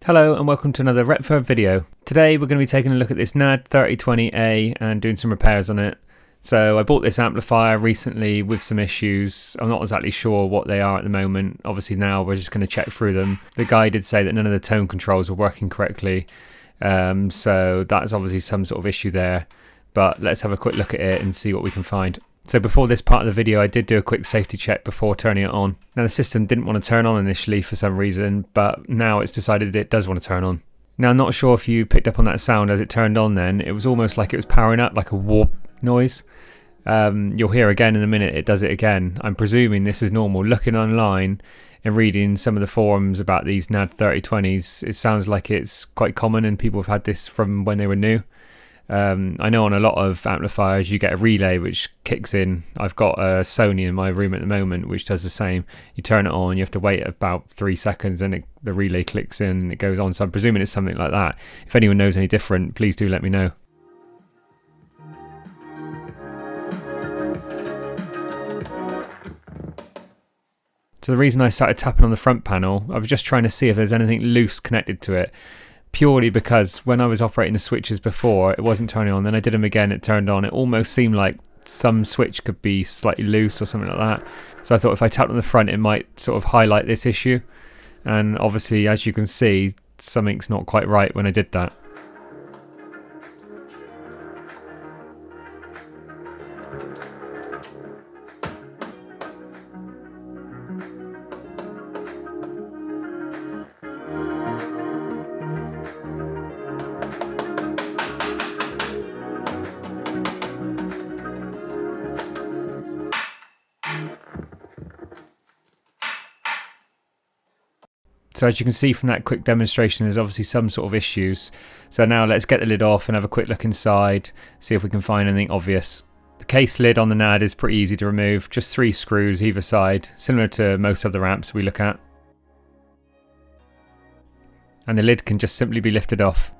Hello and welcome to another Retfurb video. Today we're going to be taking a look at this NAD 3020A and doing some repairs on it. So I bought this amplifier recently with some issues. I'm not exactly sure what they are at the moment. Obviously now we're just going to check through them. The guy did say that none of the tone controls were working correctly. So that's obviously some sort of issue there. But let's have a quick look at it and see what we can find. So before this part of the video I did do a quick safety check before turning it on. Now the system didn't want to turn on initially for some reason, but now it's decided it does want to turn on. Now I'm not sure if you picked up on that sound as it turned on then. It was almost like it was powering up, like a warp noise. You'll hear again in a minute it does it again. I'm presuming this is normal. Looking online and reading some of the forums about these NAD 3020s, it sounds like it's quite common and people have had this from when they were new. I know on a lot of amplifiers you get a relay which kicks in. I've got a Sony in my room at the moment which does the same. You turn it on, you have to wait about 3 seconds and the relay clicks in and it goes on. So I'm presuming it's something like that. If anyone knows any different, please do let me know. So the reason I started tapping on the front panel, I was just trying to see if there's anything loose connected to it. Purely because when I was operating the switches before, it wasn't turning on. Then I did them again, it turned on. It almost seemed like some switch could be slightly loose or something like that. So I thought if I tapped on the front, it might sort of highlight this issue. And obviously, as you can see, something's not quite right when I did that. So as you can see from that quick demonstration, there's obviously some sort of issues. So now let's get the lid off and have a quick look inside, see if we can find anything obvious. The case lid on the NAD is pretty easy to remove, just 3 screws either side, similar to most other amps we look at. And the lid can just simply be lifted off.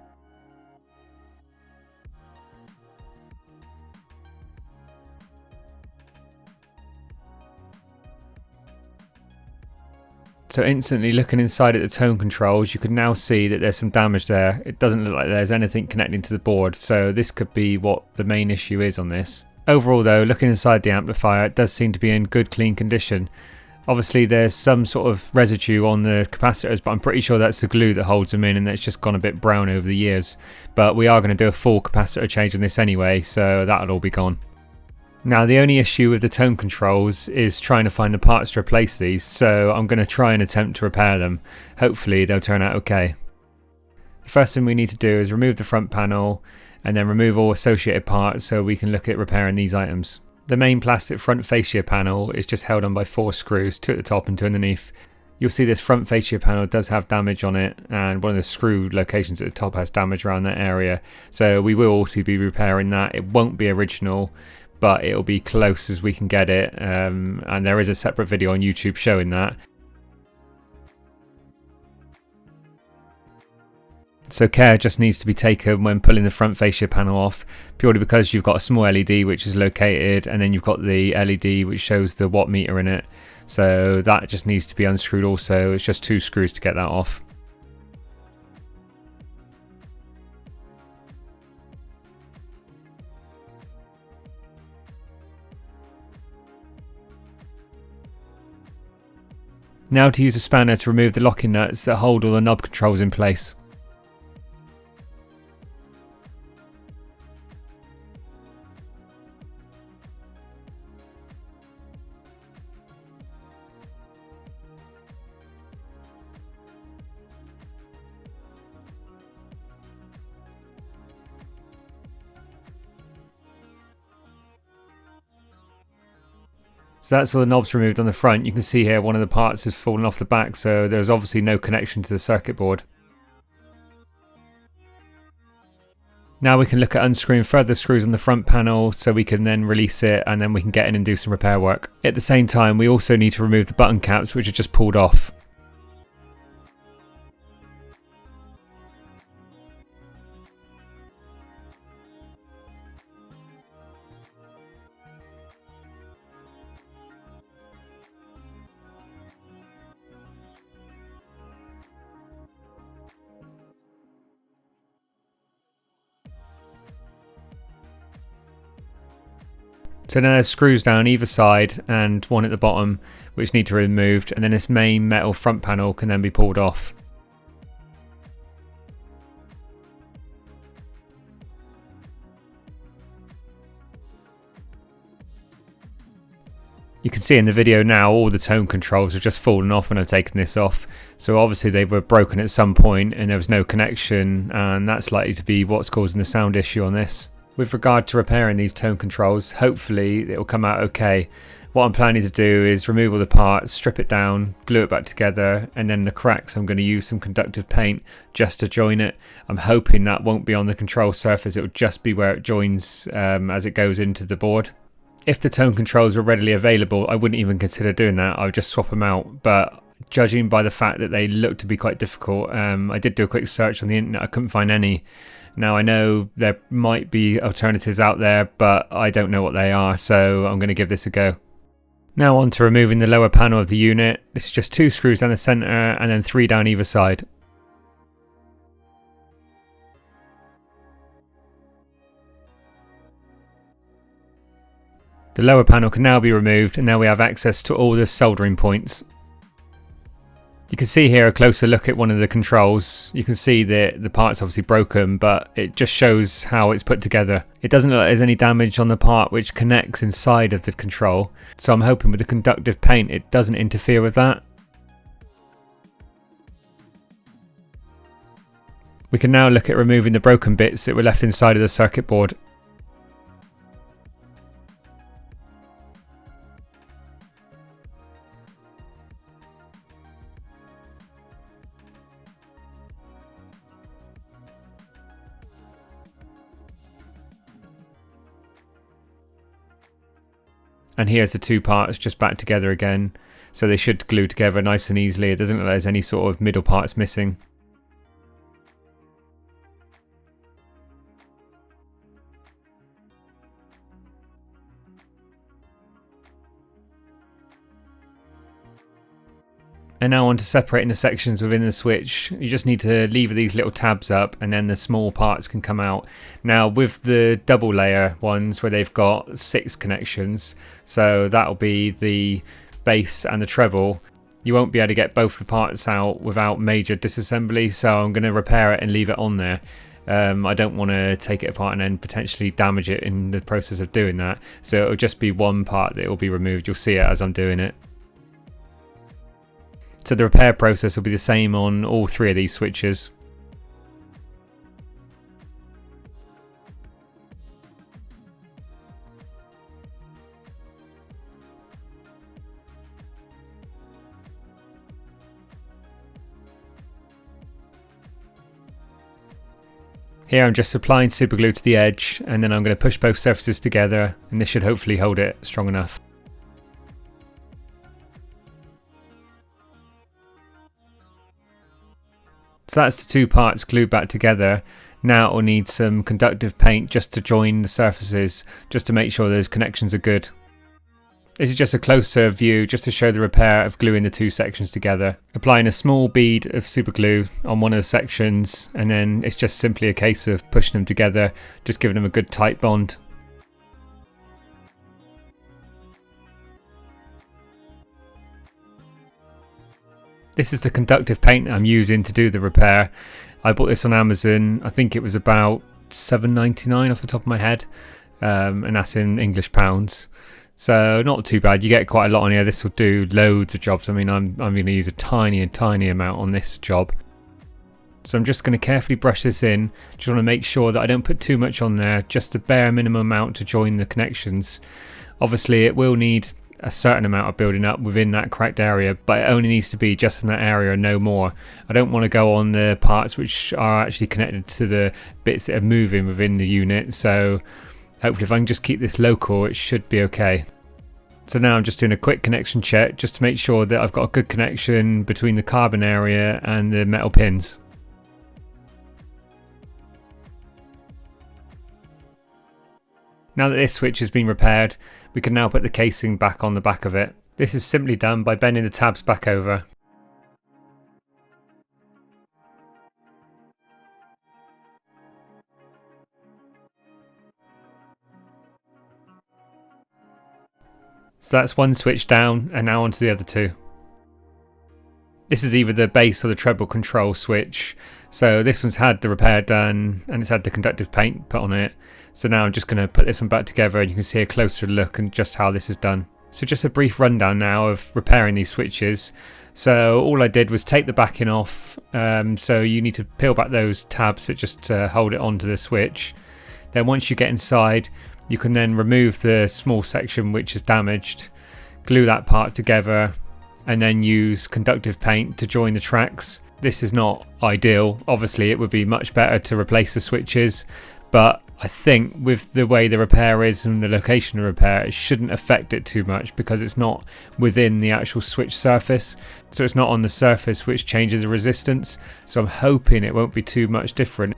So instantly looking inside at the tone controls, you can now see that there's some damage there. It doesn't look like there's anything connecting to the board, so this could be what the main issue is on this. Overall though, looking inside the amplifier, it does seem to be in good clean condition. Obviously there's some sort of residue on the capacitors, but I'm pretty sure that's the glue that holds them in and it's just gone a bit brown over the years. But we are going to do a full capacitor change on this anyway, so that'll all be gone. Now the only issue with the tone controls is trying to find the parts to replace these, so I'm going to try and attempt to repair them. Hopefully they'll turn out okay. The first thing we need to do is remove the front panel and then remove all associated parts so we can look at repairing these items. The main plastic front fascia panel is just held on by 4 screws, 2 at the top and 2 underneath. You'll see this front fascia panel does have damage on it, and one of the screw locations at the top has damage around that area, so we will also be repairing that. It won't be original, but it'll be close as we can get it, and there is a separate video on YouTube showing that. So care just needs to be taken when pulling the front fascia panel off, purely because you've got a small LED which is located, and then you've got the LED which shows the watt meter in it, so that just needs to be unscrewed also. It's just 2 screws to get that off. Now to use a spanner to remove the locking nuts that hold all the knob controls in place. So that's all the knobs removed on the front. You can see here one of the parts has fallen off the back, so there's obviously no connection to the circuit board. Now we can look at unscrewing further screws on the front panel so we can then release it and then we can get in and do some repair work. At the same time we also need to remove the button caps which are just pulled off. So now there's screws down either side and one at the bottom which need to be removed, and then this main metal front panel can then be pulled off. You can see in the video now all the tone controls have just fallen off when I've taken this off, so obviously they were broken at some point and there was no connection, and that's likely to be what's causing the sound issue on this. With regard to repairing these tone controls, hopefully it will come out okay. What I'm planning to do is remove all the parts, strip it down, glue it back together, and then the cracks I'm going to use some conductive paint just to join it. I'm hoping that won't be on the control surface, it will just be where it joins as it goes into the board. If the tone controls were readily available, I wouldn't even consider doing that, I would just swap them out. But judging by the fact that they look to be quite difficult, I did do a quick search on the internet, I couldn't find any. Now I know there might be alternatives out there, but I don't know what they are, so I'm going to give this a go. Now on to removing the lower panel of the unit. This is just 2 screws down the centre and then 3 down either side. The lower panel can now be removed, and now we have access to all the soldering points. You can see here a closer look at one of the controls. You can see that the part's obviously broken, but it just shows how it's put together. It doesn't look like there's any damage on the part which connects inside of the control, so I'm hoping with the conductive paint it doesn't interfere with that. We can now look at removing the broken bits that were left inside of the circuit board. And here's the 2 parts just back together again, so they should glue together nice and easily. It doesn't look like there's any sort of middle parts missing. And now on to separating the sections within the switch. You just need to lever these little tabs up and then the small parts can come out. Now with the double layer ones where they've got 6 connections, so that'll be the bass and the treble, you won't be able to get both the parts out without major disassembly, so I'm going to repair it and leave it on there. I don't want to take it apart and then potentially damage it in the process of doing that, so it'll just be one part that will be removed. You'll see it as I'm doing it. So the repair process will be the same on all 3 of these switches. Here I'm just applying super glue to the edge, and then I'm going to push both surfaces together, and this should hopefully hold it strong enough. So that's the 2 parts glued back together. Now we'll need some conductive paint just to join the surfaces, just to make sure those connections are good. This is just a closer view just to show the repair of gluing the 2 sections together. Applying a small bead of super glue on one of the sections, and then it's just simply a case of pushing them together, just giving them a good tight bond. This is the conductive paint I'm using to do the repair. I bought this on Amazon. I think it was about $7.99 off the top of my head, and that's in English pounds. So not too bad. You get quite a lot on here. This will do loads of jobs. I mean, I'm going to use a tiny amount on this job. So I'm just going to carefully brush this in. Just want to make sure that I don't put too much on there, just the bare minimum amount to join the connections. Obviously it will need a certain amount of building up within that cracked area, but it only needs to be just in that area and no more. I don't want to go on the parts which are actually connected to the bits that are moving within the unit, so hopefully if I can just keep this local it should be okay. So now I'm just doing a quick connection check just to make sure that I've got a good connection between the carbon area and the metal pins. Now that this switch has been repaired, we can now put the casing back on the back of it. This is simply done by bending the tabs back over. So that's one switch down, and now onto the other two. This is either the bass or the treble control switch. So this one's had the repair done and it's had the conductive paint put on it. So now I'm just going to put this one back together and you can see a closer look and just how this is done. So just a brief rundown now of repairing these switches. So all I did was take the backing off. So you need to peel back those tabs that just hold it onto the switch. Then once you get inside, you can then remove the small section which is damaged, glue that part together, and then use conductive paint to join the tracks. This is not ideal. Obviously it would be much better to replace the switches, but I think with the way the repair is and the location of repair, it shouldn't affect it too much because it's not within the actual switch surface. So it's not on the surface which changes the resistance. So I'm hoping it won't be too much different.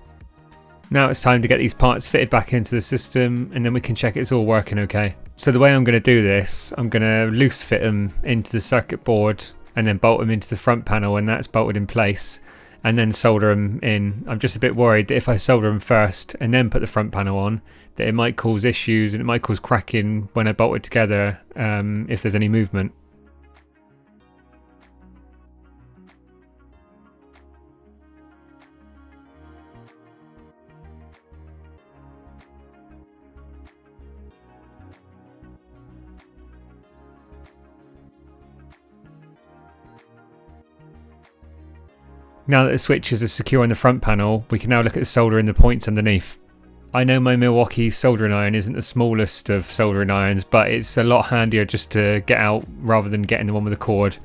Now it's time to get these parts fitted back into the system and then we can check it's all working okay. So the way I'm going to do this, I'm going to loose fit them into the circuit board and then bolt them into the front panel and that's bolted in place, and then solder them in. I'm just a bit worried that if I solder them first and then put the front panel on, that it might cause issues and it might cause cracking when I bolt it together if there's any movement. Now that the switches are secure on the front panel, we can now look at soldering the points underneath. I know my Milwaukee soldering iron isn't the smallest of soldering irons, but it's a lot handier just to get out rather than getting the one with the cord.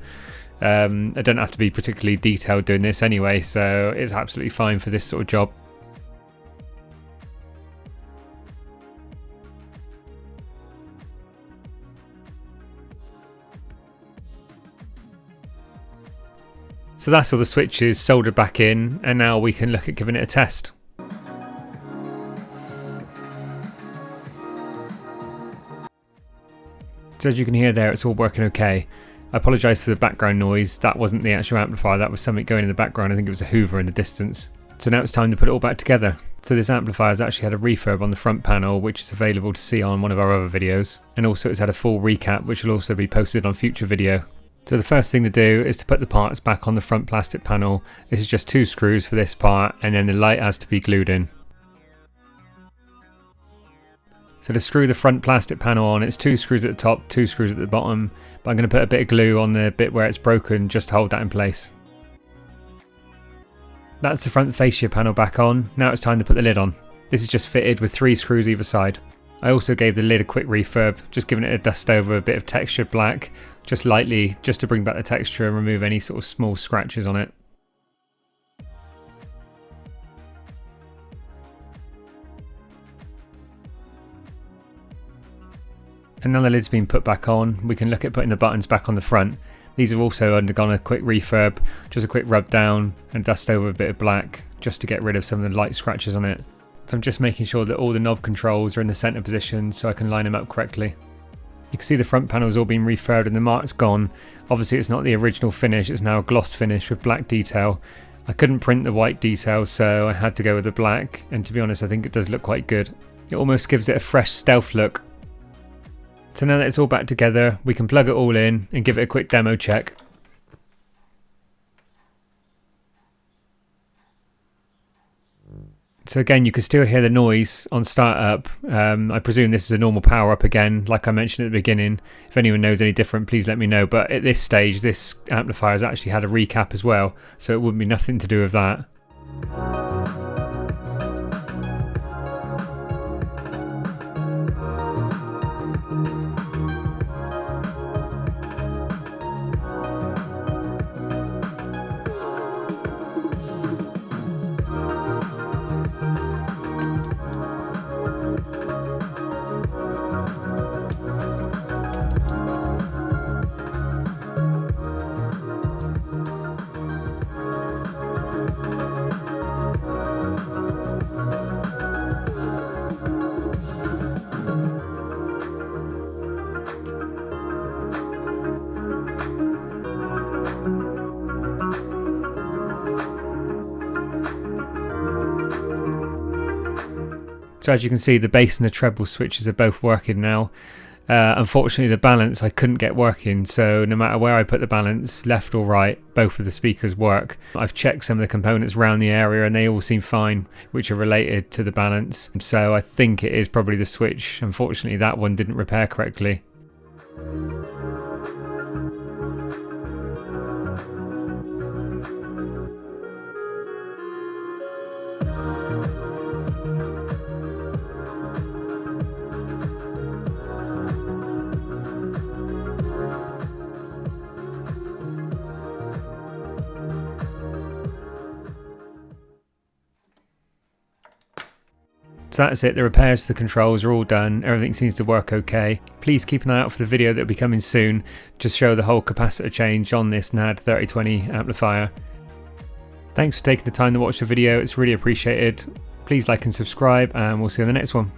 I don't have to be particularly detailed doing this anyway, so it's absolutely fine for this sort of job. So that's all the switches soldered back in, and now we can look at giving it a test. So as you can hear there, it's all working okay. I apologise for the background noise. That wasn't the actual amplifier, that was something going in the background. I think it was a Hoover in the distance. So now it's time to put it all back together. So this amplifier has actually had a refurb on the front panel, which is available to see on one of our other videos. And also it's had a full recap, which will also be posted on future video. So the first thing to do is to put the parts back on the front plastic panel. This is just 2 screws for this part, and then the light has to be glued in. So to screw the front plastic panel on, it's 2 screws at the top, 2 screws at the bottom, but I'm going to put a bit of glue on the bit where it's broken just to hold that in place. That's the front fascia panel back on. Now it's time to put the lid on. This is just fitted with 3 screws either side. I also gave the lid a quick refurb, just giving it a dust over, a bit of textured black, just lightly, just to bring back the texture and remove any sort of small scratches on it. And now the lid's been put back on, we can look at putting the buttons back on the front. These have also undergone a quick refurb, just a quick rub down and dust over a bit of black, just to get rid of some of the light scratches on it. So I'm just making sure that all the knob controls are in the centre position so I can line them up correctly. You can see the front panel has all been refurbed and the mark's gone. Obviously it's not the original finish, it's now a gloss finish with black detail. I couldn't print the white detail, so I had to go with the black, and to be honest I think it does look quite good. It almost gives it a fresh stealth look. So now that it's all back together, we can plug it all in and give it a quick demo check. So again, you can still hear the noise on startup. I presume this is a normal power up again, like I mentioned at the beginning. If anyone knows any different, please let me know. But at this stage, this amplifier has actually had a recap as well, so it wouldn't be nothing to do with that. So as you can see, the bass and the treble switches are both working now. Unfortunately, the balance I couldn't get working, so no matter where I put the balance, left or right, both of the speakers work. I've checked some of the components around the area and they all seem fine, which are related to the balance. So I think it is probably the switch. Unfortunately, that one didn't repair correctly. So that's it, the repairs to the controls are all done, everything seems to work okay. Please keep an eye out for the video that will be coming soon, just show the whole capacitor change on this NAD 3020 amplifier. Thanks for taking the time to watch the video, it's really appreciated. Please like and subscribe and we'll see you in the next one.